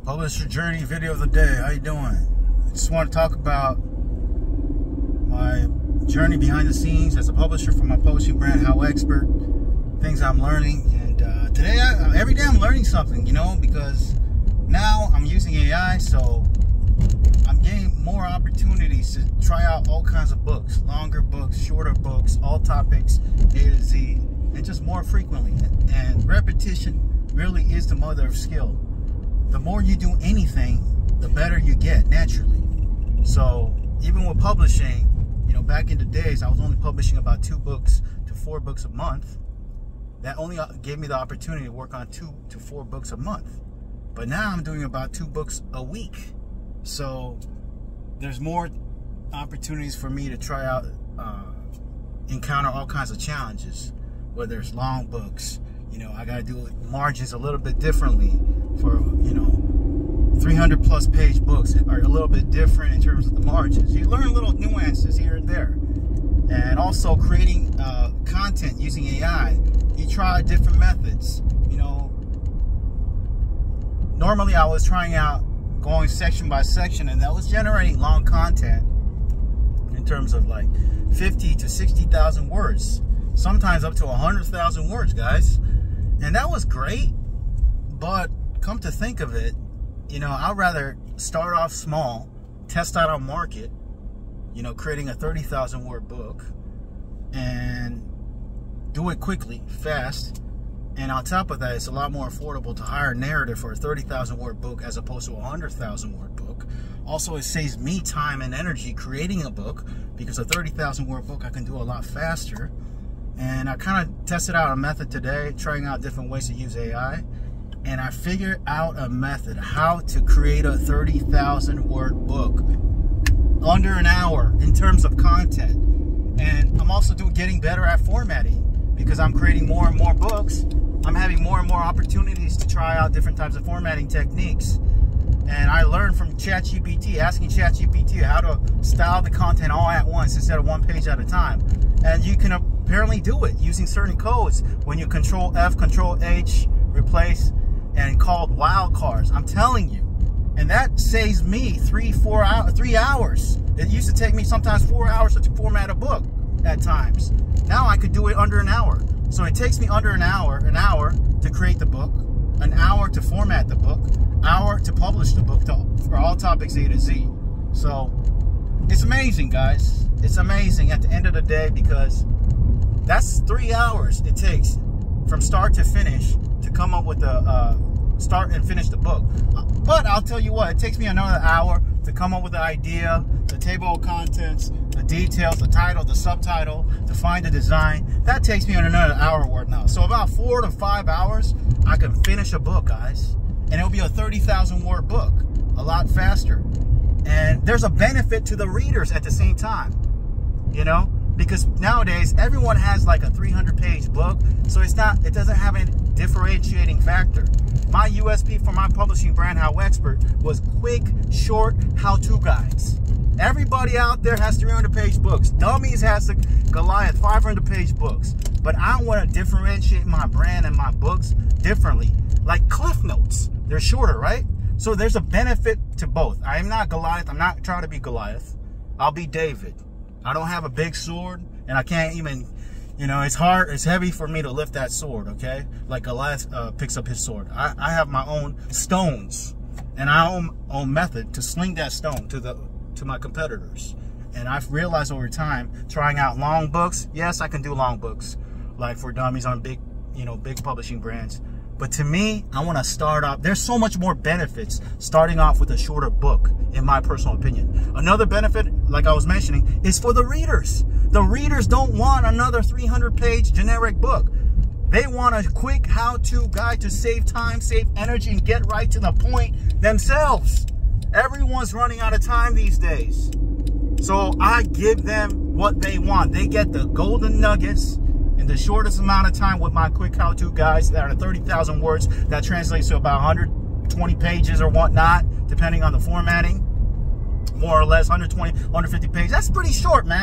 Publisher journey video of the day. How you doing? I just want to talk about my journey behind the scenes as a publisher for my publishing brand, How Expert. Things I'm learning, and today, every day I'm learning something, you know, because now I'm using AI, so I'm getting more opportunities to try out all kinds of books, longer books, shorter books, all topics, A to Z, and just more frequently. And repetition really is the mother of skill. The more you do anything, the better you get naturally. So even with publishing, you know, back in the days, I was only publishing about 2 books to 4 books a month. That only gave me the opportunity to work on 2 to 4 books a month. But now I'm doing about 2 books a week. So there's more opportunities for me to try out, encounter all kinds of challenges, whether it's long books. You know, I got to do margins a little bit differently for, you know, 300 plus page books are a little bit different in terms of the margins. You learn little nuances here and there. And also creating content using AI, you try different methods. You know, normally I was trying out going section by section, and that was generating long content in terms of like 50 to 60,000 words, sometimes up to 100,000 words, guys. And that was great, but come to think of it, you know, I'd rather start off small, test out our market, you know, creating a 30,000 word book and do it quickly, fast. And on top of that, it's a lot more affordable to hire a narrator for a 30,000 word book as opposed to a 100,000 word book. Also, it saves me time and energy creating a book, because a 30,000 word book I can do a lot faster. And I kind of tested out a method today, trying out different ways to use AI. And I figured out a method how to create a 30,000 word book under an hour in terms of content. And I'm also getting better at formatting, because I'm creating more and more books. I'm having more and more opportunities to try out different types of formatting techniques. And I learned from ChatGPT, asking ChatGPT how to style the content all at once instead of 1 page at a time. And you can apparently do it using certain codes when you Control F, Control H, replace, and called wildcards. I'm telling you. And that saves me 3 hours. It used to take me sometimes 4 hours to format a book at times. Now I could do it under an hour. So it takes me under an hour to create the book, an hour to format the book, hour to publish the book for all topics A to Z. So it's amazing, guys. It's amazing at the end of the day, because that's 3 hours it takes from start to finish to come up with the start and finish the book. But I'll tell you what, it takes me another hour to come up with the idea, the table of contents, the details, the title, the subtitle, to find the design. That takes me another hour worth now. So about 4 to 5 hours, I can finish a book, guys. And it'll be a 30,000 word book, a lot faster. And there's a benefit to the readers at the same time, you know, because nowadays everyone has like a 300 page book. So it doesn't have a differentiating factor. My USP for my publishing brand, How Expert, was quick, short how-to guides. Everybody out there has 300 page books. Dummies has the Goliath 500 page books. But I want to differentiate my brand and my books differently. Like Cliff Notes. They're shorter, right? So there's a benefit to both. I am not Goliath. I'm not trying to be Goliath. I'll be David. I don't have a big sword, and I can't even, you know, it's hard, it's heavy for me to lift that sword, okay? Like Goliath picks up his sword. I have my own stones, and I own method to sling that stone to my competitors. And I've realized over time, trying out long books, yes, I can do long books, like for dummies on big, you know, big publishing brands. But to me, I want to start off. There's so much more benefits starting off with a shorter book, in my personal opinion. Another benefit, like I was mentioning, is for the readers. The readers don't want another 300-page generic book. They want a quick how-to guide to save time, save energy, and get right to the point themselves. Everyone's running out of time these days. So I give them what they want. They get the golden nuggets in the shortest amount of time with my quick how-to guides that are 30,000 words. That translates to about 120 pages or whatnot, depending on the formatting. More or less 120, 150 pages. That's pretty short, man.